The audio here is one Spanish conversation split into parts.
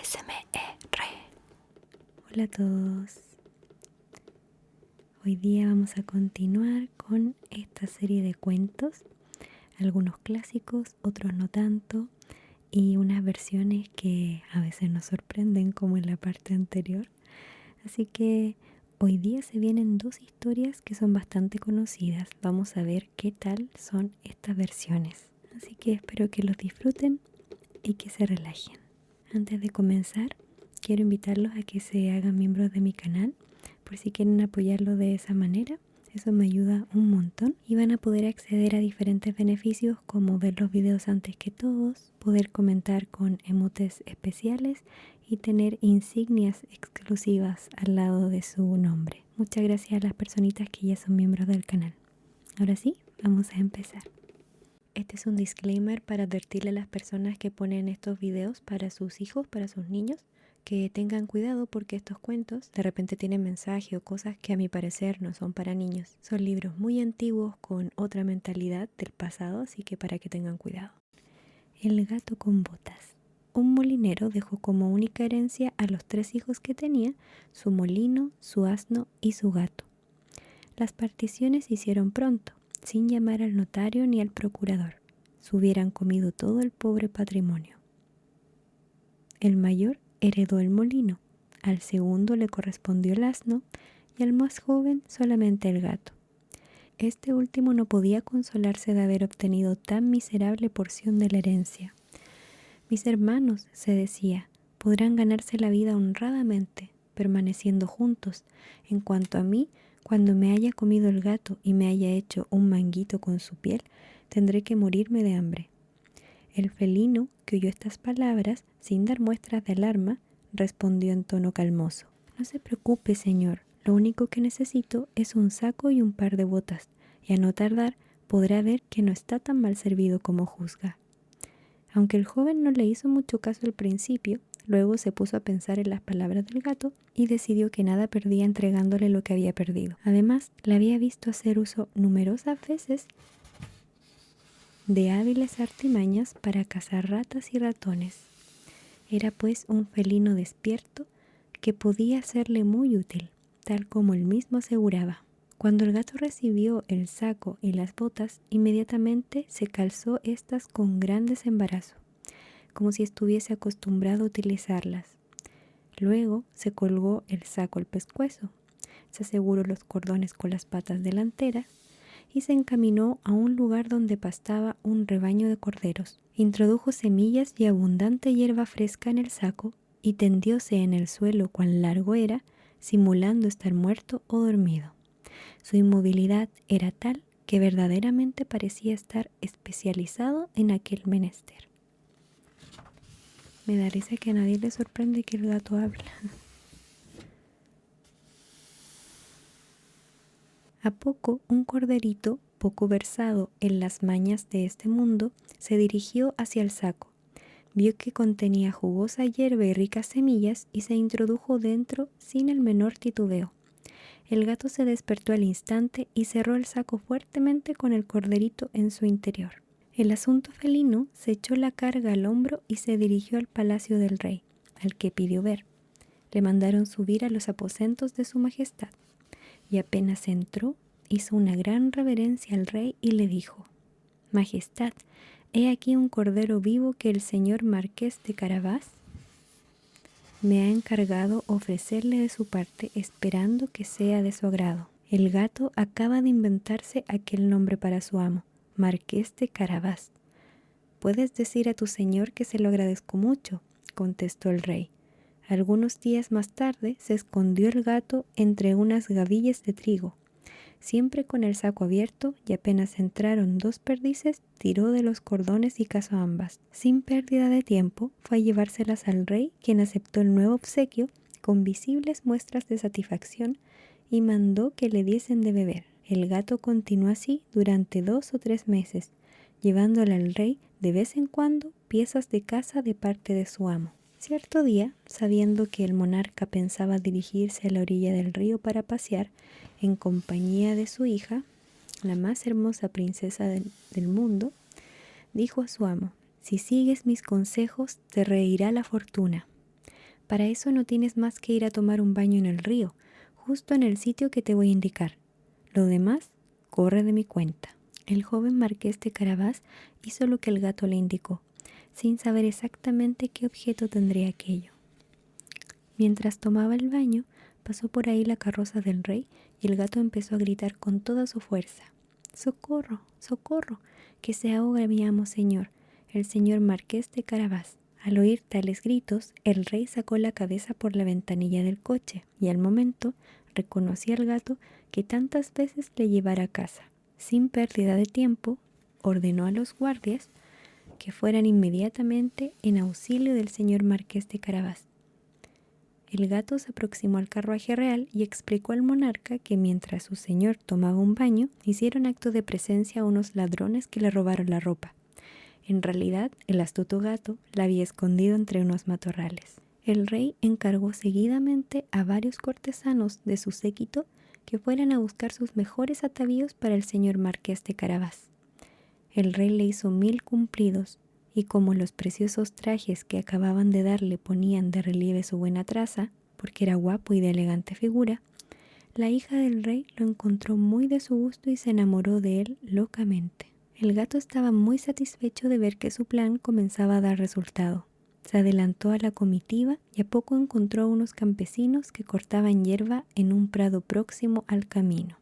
ASMR. Hola a todos. Hoy día vamos a continuar con esta serie de cuentos, algunos clásicos, otros no tanto, y unas versiones que a veces nos sorprenden como en la parte anterior. Así que hoy día se vienen dos historias que son bastante conocidas. Vamos a ver qué tal son estas versiones. Así que espero que los disfruten y que se relajen. Antes de comenzar, quiero invitarlos a que se hagan miembros de mi canal, por si quieren apoyarlo de esa manera. Eso me ayuda un montón y van a poder acceder a diferentes beneficios como ver los videos antes que todos, poder comentar con emotes especiales y tener insignias exclusivas al lado de su nombre. Muchas gracias a las personitas que ya son miembros del canal. Ahora sí, vamos a empezar. Este es un disclaimer para advertirle a las personas que ponen estos videos para sus hijos, para sus niños, que tengan cuidado porque estos cuentos de repente tienen mensaje o cosas que a mi parecer no son para niños. Son libros muy antiguos con otra mentalidad del pasado, así que para que tengan cuidado. El gato con botas. Un molinero dejó como única herencia a los 3 hijos que tenía, su molino, su asno y su gato. Las particiones se hicieron pronto, sin llamar al notario ni al procurador. Se hubieran comido todo el pobre patrimonio. El mayor heredó el molino, al segundo le correspondió el asno y al más joven solamente el gato. Este último no podía consolarse de haber obtenido tan miserable porción de la herencia. Mis hermanos, se decía, podrán ganarse la vida honradamente, permaneciendo juntos. En cuanto a mí, cuando me haya comido el gato y me haya hecho un manguito con su piel, tendré que morirme de hambre. El felino, que oyó estas palabras, sin dar muestras de alarma, respondió en tono calmoso. No se preocupe, señor, lo único que necesito es un saco y un par de botas, y a no tardar podrá ver que no está tan mal servido como juzga. Aunque el joven no le hizo mucho caso al principio, luego se puso a pensar en las palabras del gato y decidió que nada perdía entregándole lo que había perdido. Además, le había visto hacer uso numerosas veces de hábiles artimañas para cazar ratas y ratones. Era pues un felino despierto que podía serle muy útil, tal como él mismo aseguraba. Cuando el gato recibió el saco y las botas, inmediatamente se calzó estas con gran desembarazo, como si estuviese acostumbrado a utilizarlas. Luego se colgó el saco al pescuezo, se aseguró los cordones con las patas delanteras y se encaminó a un lugar donde pastaba un rebaño de corderos. Introdujo semillas y abundante hierba fresca en el saco y tendióse en el suelo cuán largo era, simulando estar muerto o dormido. Su inmovilidad era tal que verdaderamente parecía estar especializado en aquel menester. Me da risa que a nadie le sorprende que el gato habla. A poco, un corderito, poco versado en las mañas de este mundo, se dirigió hacia el saco. Vio que contenía jugosa hierba y ricas semillas y se introdujo dentro sin el menor titubeo. El gato se despertó al instante y cerró el saco fuertemente con el corderito en su interior. El asunto felino se echó la carga al hombro y se dirigió al palacio del rey, al que pidió ver. Le mandaron subir a los aposentos de su majestad, y apenas entró, hizo una gran reverencia al rey y le dijo: Majestad, he aquí un cordero vivo que el señor marqués de Carabás me ha encargado ofrecerle de su parte, esperando que sea de su agrado. El gato acaba de inventarse aquel nombre para su amo, Marqués de Carabás. Puedes decir a tu señor que se lo agradezco mucho, contestó el rey. Algunos días más tarde se escondió el gato entre unas gavillas de trigo. Siempre con el saco abierto, y apenas entraron 2 perdices, tiró de los cordones y cazó ambas. Sin pérdida de tiempo, fue a llevárselas al rey, quien aceptó el nuevo obsequio con visibles muestras de satisfacción y mandó que le diesen de beber. El gato continuó así durante 2 o 3 meses, llevándole al rey de vez en cuando piezas de caza de parte de su amo. Cierto día, sabiendo que el monarca pensaba dirigirse a la orilla del río para pasear, en compañía de su hija, la más hermosa princesa del mundo, dijo a su amo: Si sigues mis consejos, te reirá la fortuna. Para eso no tienes más que ir a tomar un baño en el río, justo en el sitio que te voy a indicar. Lo demás corre de mi cuenta. El joven marqués de Carabás hizo lo que el gato le indicó, sin saber exactamente qué objeto tendría aquello. Mientras tomaba el baño, pasó por ahí la carroza del rey y el gato empezó a gritar con toda su fuerza. ¡Socorro! ¡Socorro! ¡Que se ahoga mi amo señor, el señor marqués de Carabás! Al oír tales gritos, el rey sacó la cabeza por la ventanilla del coche y al momento reconoció al gato que tantas veces le llevara a casa. Sin pérdida de tiempo, ordenó a los guardias que fueran inmediatamente en auxilio del señor marqués de Carabás. El gato se aproximó al carruaje real y explicó al monarca que mientras su señor tomaba un baño, hicieron acto de presencia a unos ladrones que le robaron la ropa. En realidad, el astuto gato la había escondido entre unos matorrales. El rey encargó seguidamente a varios cortesanos de su séquito que fueran a buscar sus mejores atavíos para el señor marqués de Carabás. El rey le hizo 1000 cumplidos, y como los preciosos trajes que acababan de darle ponían de relieve su buena traza, porque era guapo y de elegante figura, la hija del rey lo encontró muy de su gusto y se enamoró de él locamente. El gato estaba muy satisfecho de ver que su plan comenzaba a dar resultado. Se adelantó a la comitiva y a poco encontró a unos campesinos que cortaban hierba en un prado próximo al camino.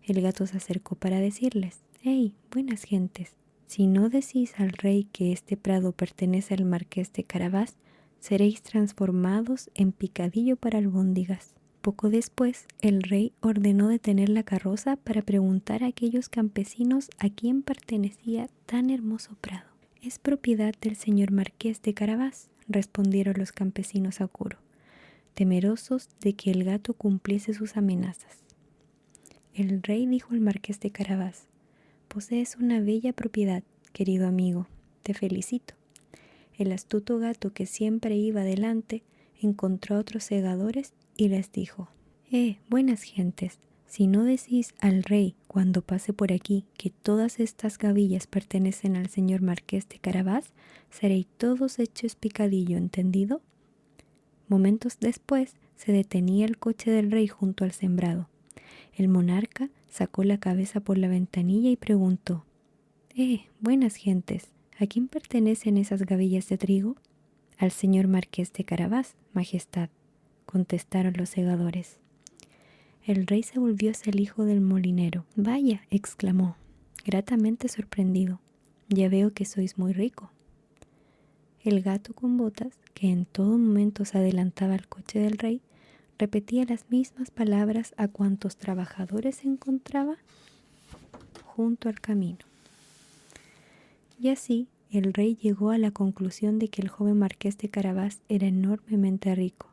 El gato se acercó para decirles: «¡Hey, buenas gentes! Si no decís al rey que este prado pertenece al marqués de Carabás, seréis transformados en picadillo para albóndigas». Poco después, el rey ordenó detener la carroza para preguntar a aquellos campesinos a quién pertenecía tan hermoso prado. «Es propiedad del señor marqués de Carabás», respondieron los campesinos a coro, temerosos de que el gato cumpliese sus amenazas. El rey dijo al marqués de Carabás: «Posees una bella propiedad, querido amigo, te felicito». El astuto gato, que siempre iba adelante, encontró a otros segadores y les dijo: buenas gentes, si no decís al rey cuando pase por aquí que todas estas gavillas pertenecen al señor marqués de Carabás, seréis todos hechos picadillo, ¿entendido?». Momentos después se detenía el coche del rey junto al sembrado. El monarca sacó la cabeza por la ventanilla y preguntó: buenas gentes, ¿a quién pertenecen esas gavillas de trigo? «Al señor marqués de Carabás, majestad», contestaron los segadores. El rey se volvió hacia el hijo del molinero. «Vaya», exclamó, gratamente sorprendido, «ya veo que sois muy rico». El gato con botas, que en todo momento se adelantaba al coche del rey, repetía las mismas palabras a cuantos trabajadores se encontraba junto al camino. Y así el rey llegó a la conclusión de que el joven marqués de Carabás era enormemente rico.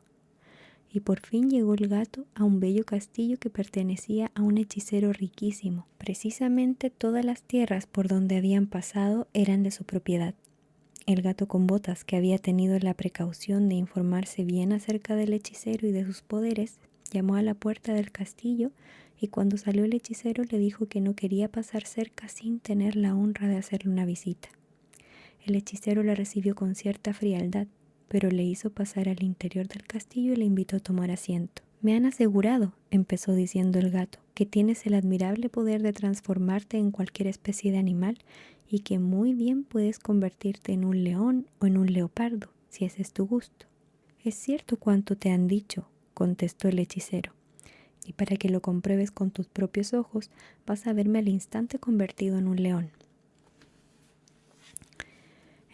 Y por fin llegó el gato a un bello castillo que pertenecía a un hechicero riquísimo. Precisamente todas las tierras por donde habían pasado eran de su propiedad. El gato con botas, que había tenido la precaución de informarse bien acerca del hechicero y de sus poderes, llamó a la puerta del castillo y cuando salió el hechicero le dijo que no quería pasar cerca sin tener la honra de hacerle una visita. El hechicero la recibió con cierta frialdad, pero le hizo pasar al interior del castillo y le invitó a tomar asiento. «Me han asegurado», empezó diciendo el gato, «que tienes el admirable poder de transformarte en cualquier especie de animal y que muy bien puedes convertirte en un león o en un leopardo, si ese es tu gusto». «Es cierto cuanto te han dicho», contestó el hechicero, «y para que lo compruebes con tus propios ojos, vas a verme al instante convertido en un león».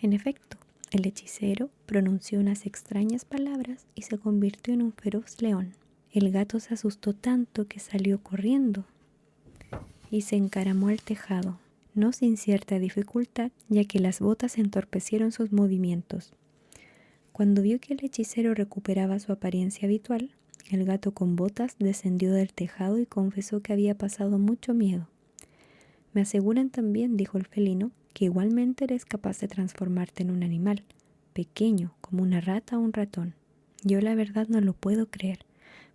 En efecto, el hechicero pronunció unas extrañas palabras y se convirtió en un feroz león. El gato se asustó tanto que salió corriendo y se encaramó al tejado, no sin cierta dificultad, ya que las botas entorpecieron sus movimientos. Cuando vio que el hechicero recuperaba su apariencia habitual, el gato con botas descendió del tejado y confesó que había pasado mucho miedo. «Me aseguran también», dijo el felino, «que igualmente eres capaz de transformarte en un animal, pequeño como una rata o un ratón. Yo la verdad no lo puedo creer.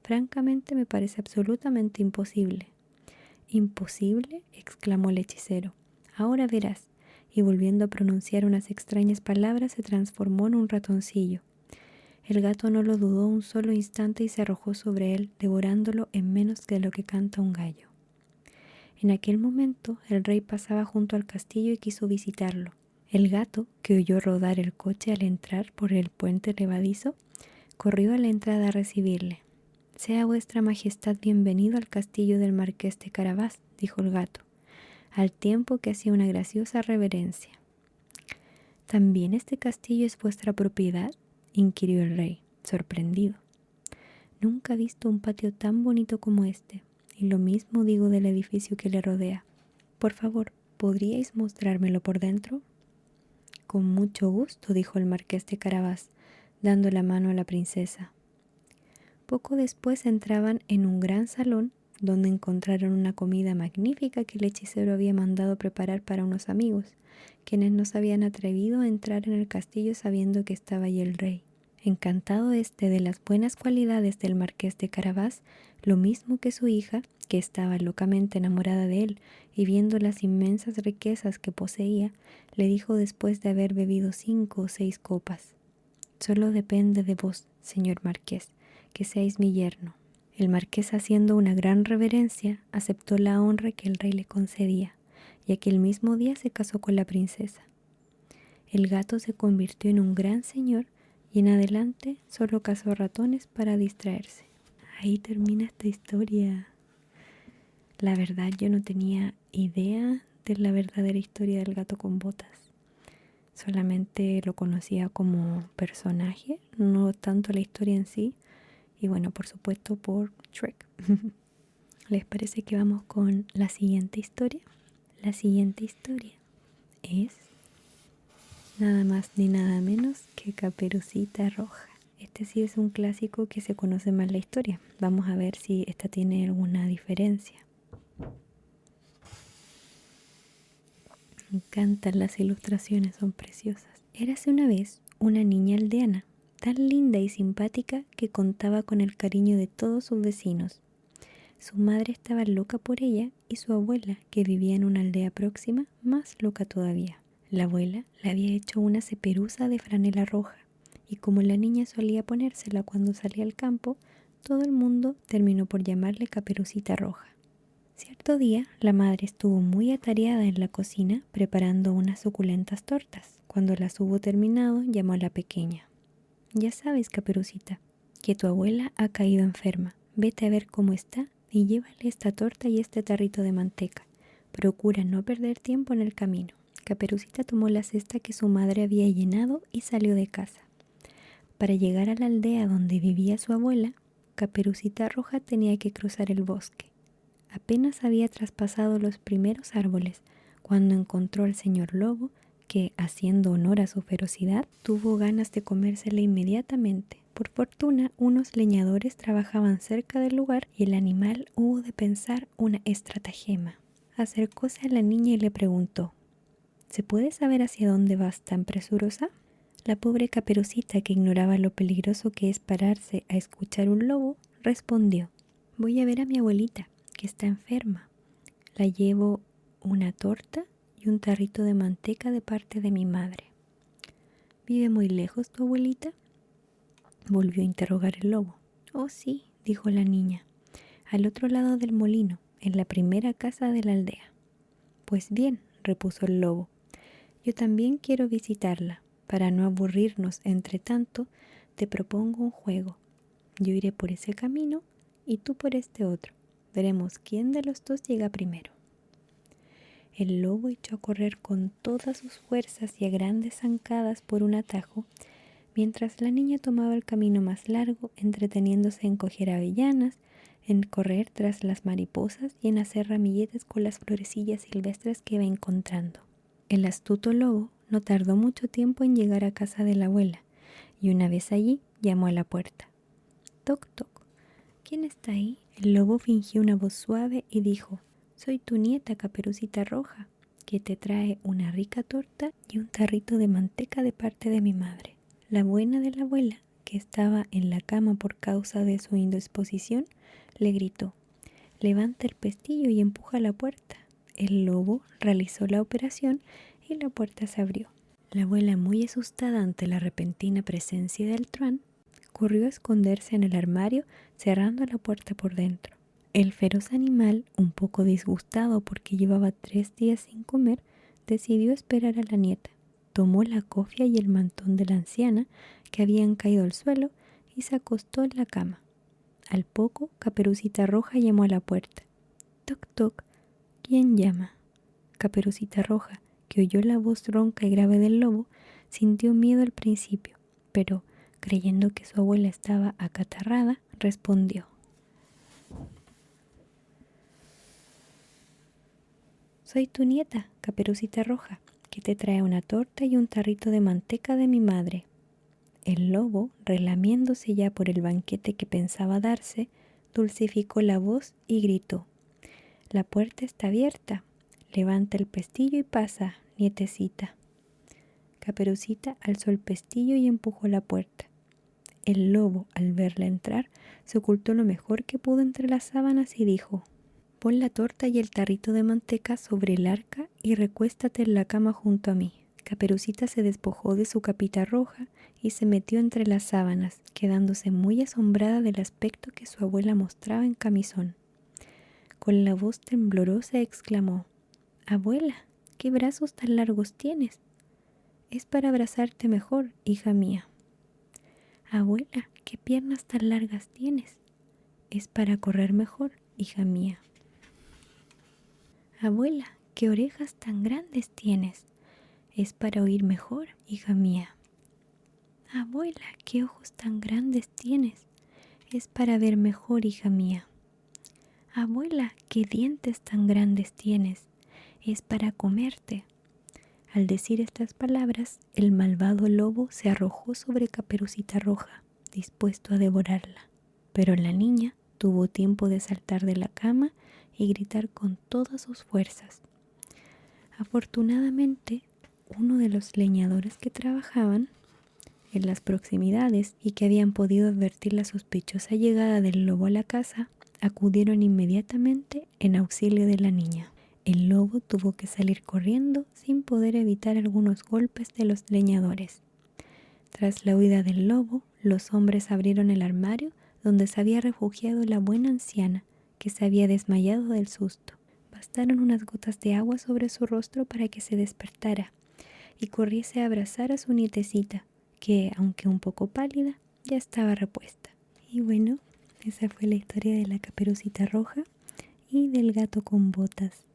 Francamente me parece absolutamente imposible». «¿Imposible?», exclamó el hechicero. «Ahora verás». Y volviendo a pronunciar unas extrañas palabras se transformó en un ratoncillo. El gato no lo dudó un solo instante y se arrojó sobre él, devorándolo en menos de lo que canta un gallo. En aquel momento el rey pasaba junto al castillo y quiso visitarlo. El gato, que oyó rodar el coche al entrar por el puente levadizo, corrió a la entrada a recibirle. «Sea vuestra majestad bienvenido al castillo del marqués de Carabás», dijo el gato, al tiempo que hacía una graciosa reverencia. «¿También este castillo es vuestra propiedad?», inquirió el rey, sorprendido. «Nunca he visto un patio tan bonito como este, y lo mismo digo del edificio que le rodea. Por favor, ¿podríais mostrármelo por dentro?». «Con mucho gusto», dijo el marqués de Carabás, dando la mano a la princesa. Poco después entraban en un gran salón donde encontraron una comida magnífica que el hechicero había mandado preparar para unos amigos, quienes no se habían atrevido a entrar en el castillo sabiendo que estaba allí el rey. Encantado de las buenas cualidades del marqués de Carabás, lo mismo que su hija, que estaba locamente enamorada de él, y viendo las inmensas riquezas que poseía, le dijo después de haber bebido 5 o 6 copas: «Solo depende de vos, señor marqués, que seáis mi yerno». El marqués, haciendo una gran reverencia, aceptó la honra que el rey le concedía, y aquel mismo día se casó con la princesa. El gato se convirtió en un gran señor y en adelante solo cazó ratones para distraerse. Ahí termina esta historia. La verdad, yo no tenía idea de la verdadera historia del gato con botas. Solamente lo conocía como personaje, no tanto la historia en sí. Y bueno, por supuesto por Shrek. ¿Les parece que vamos con la siguiente historia? La siguiente historia es nada más ni nada menos que Caperucita Roja. Este sí es un clásico que se conoce más la historia. Vamos a ver si esta tiene alguna diferencia. Me encantan las ilustraciones, son preciosas. Érase una vez una niña aldeana, tan linda y simpática que contaba con el cariño de todos sus vecinos. Su madre estaba loca por ella y su abuela, que vivía en una aldea próxima, más loca todavía. La abuela le había hecho una ceperuza de franela roja, y como la niña solía ponérsela cuando salía al campo, todo el mundo terminó por llamarle Caperucita Roja. Cierto día, la madre estuvo muy atareada en la cocina preparando unas suculentas tortas. Cuando las hubo terminado, llamó a la pequeña. «Ya sabes, Caperucita, que tu abuela ha caído enferma. Vete a ver cómo está y llévale esta torta y este tarrito de manteca. Procura no perder tiempo en el camino». Caperucita tomó la cesta que su madre había llenado y salió de casa. Para llegar a la aldea donde vivía su abuela, Caperucita Roja tenía que cruzar el bosque. Apenas había traspasado los primeros árboles cuando encontró al señor lobo, que, haciendo honor a su ferocidad, tuvo ganas de comérsela inmediatamente. Por fortuna, unos leñadores trabajaban cerca del lugar y el animal hubo de pensar una estratagema. Acercóse a la niña y le preguntó: «¿Se puede saber hacia dónde vas tan presurosa?». La pobre Caperucita, que ignoraba lo peligroso que es pararse a escuchar un lobo, respondió: «Voy a ver a mi abuelita, que está enferma. La llevo una torta y un tarrito de manteca de parte de mi madre». «¿Vive muy lejos tu abuelita?», volvió a interrogar el lobo. «Oh, sí», dijo la niña, «al otro lado del molino, en la primera casa de la aldea». «Pues bien», repuso el lobo, «yo también quiero visitarla. Para no aburrirnos entre tanto, te propongo un juego. Yo iré por ese camino y tú por este otro. Veremos quién de los dos llega primero». El lobo echó a correr con todas sus fuerzas y a grandes zancadas por un atajo, mientras la niña tomaba el camino más largo, entreteniéndose en coger avellanas, en correr tras las mariposas y en hacer ramilletes con las florecillas silvestres que iba encontrando. El astuto lobo no tardó mucho tiempo en llegar a casa de la abuela, y una vez allí llamó a la puerta. «Toc, toc. ¿Quién está ahí?». El lobo fingió una voz suave y dijo: «Soy tu nieta Caperucita Roja, que te trae una rica torta y un tarrito de manteca de parte de mi madre». La buena de la abuela, que estaba en la cama por causa de su indisposición, le gritó: «Levanta el pestillo y empuja la puerta». El lobo realizó la operación y la puerta se abrió. La abuela, muy asustada ante la repentina presencia del truán, corrió a esconderse en el armario, cerrando la puerta por dentro. El feroz animal, un poco disgustado porque llevaba 3 días sin comer, decidió esperar a la nieta. Tomó la cofia y el mantón de la anciana, que habían caído al suelo, y se acostó en la cama. Al poco, Caperucita Roja llamó a la puerta. Toc, toc. ¿Quién llama? Caperucita Roja, que oyó la voz ronca y grave del lobo, sintió miedo al principio, pero, creyendo que su abuela estaba acatarrada, respondió. Soy tu nieta, Caperucita Roja, que te trae una torta y un tarrito de manteca de mi madre. El lobo, relamiéndose ya por el banquete que pensaba darse, dulcificó la voz y gritó. La puerta está abierta. Levanta el pestillo y pasa, nietecita. Caperucita alzó el pestillo y empujó la puerta. El lobo, al verla entrar, se ocultó lo mejor que pudo entre las sábanas y dijo: Pon la torta y el tarrito de manteca sobre el arca y recuéstate en la cama junto a mí. Caperucita se despojó de su capita roja y se metió entre las sábanas, quedándose muy asombrada del aspecto que su abuela mostraba en camisón. Con la voz temblorosa exclamó: Abuela, ¿qué brazos tan largos tienes? Es para abrazarte mejor, hija mía. Abuela, ¿qué piernas tan largas tienes? Es para correr mejor, hija mía. Abuela, ¿qué orejas tan grandes tienes? Es para oír mejor, hija mía. Abuela, ¿qué ojos tan grandes tienes? Es para ver mejor, hija mía. Abuela, ¿qué dientes tan grandes tienes? Es para comerte. Al decir estas palabras, el malvado lobo se arrojó sobre Caperucita Roja, dispuesto a devorarla. Pero la niña tuvo tiempo de saltar de la cama y gritar con todas sus fuerzas. Afortunadamente, uno de los leñadores que trabajaban en las proximidades y que habían podido advertir la sospechosa llegada del lobo a la casa, acudieron inmediatamente en auxilio de la niña. El lobo tuvo que salir corriendo sin poder evitar algunos golpes de los leñadores. Tras la huida del lobo, los hombres abrieron el armario donde se había refugiado la buena anciana, que se había desmayado del susto. Bastaron unas gotas de agua sobre su rostro para que se despertara y corriese a abrazar a su nietecita, que, aunque un poco pálida, ya estaba repuesta. Y bueno, esa fue la historia de la Caperucita Roja y del gato con botas.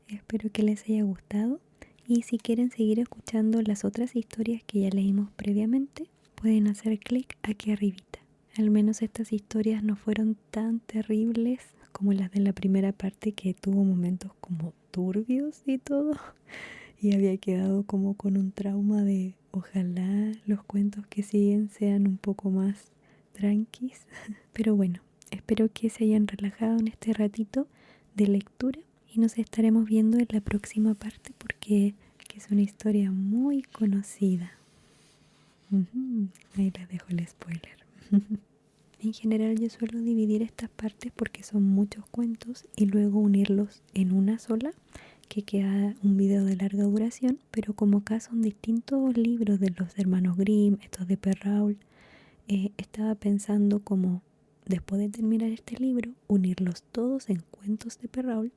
Espero que les haya gustado y si quieren seguir escuchando las otras historias que ya leímos previamente, pueden hacer clic aquí arribita. Al menos estas historias no fueron tan terribles como las de la primera parte, que tuvo momentos como turbios y todo, y había quedado como con un trauma de ojalá los cuentos que siguen sean un poco más tranquis. Pero bueno, espero que se hayan relajado en este ratito de lectura y nos estaremos viendo en la próxima parte porque es una historia muy conocida. Ahí les dejo el spoiler. En general yo suelo dividir estas partes porque son muchos cuentos y luego unirlos en una sola, que queda un video de larga duración, pero como acá son distintos libros de los hermanos Grimm, estos de Perrault, estaba pensando como después de terminar este libro, unirlos todos en cuentos de Perrault,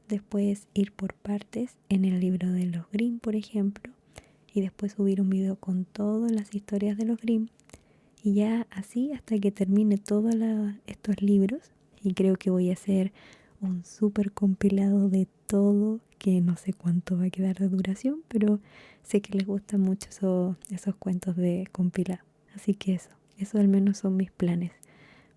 después ir por partes en el libro de los Grimm, por ejemplo, y después subir un video con todas las historias de los Grimm, y ya así hasta que termine todos estos libros. Y creo que voy a hacer un súper compilado de todo, que no sé cuánto va a quedar de duración, pero sé que les gustan mucho esos cuentos de compilado. Así que eso al menos son mis planes.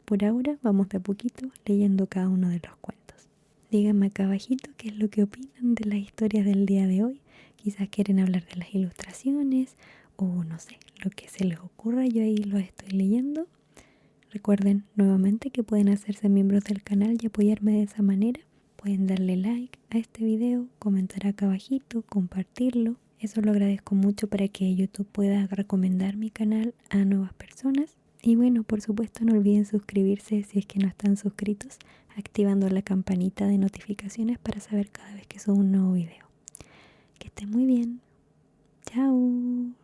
Por ahora vamos de a poquito leyendo cada uno de los cuentos. Díganme acá abajito qué es lo que opinan de las historias del día de hoy. Quizás quieren hablar de las ilustraciones o no sé, lo que se les ocurra, yo ahí lo estoy leyendo. Recuerden nuevamente que pueden hacerse miembros del canal y apoyarme de esa manera. Pueden darle like a este video, comentar acá abajito, compartirlo. Eso lo agradezco mucho para que YouTube pueda recomendar mi canal a nuevas personas. Y bueno, por supuesto no olviden suscribirse si es que no están suscritos, activando la campanita de notificaciones para saber cada vez que subo un nuevo video. Que estén muy bien. Chao.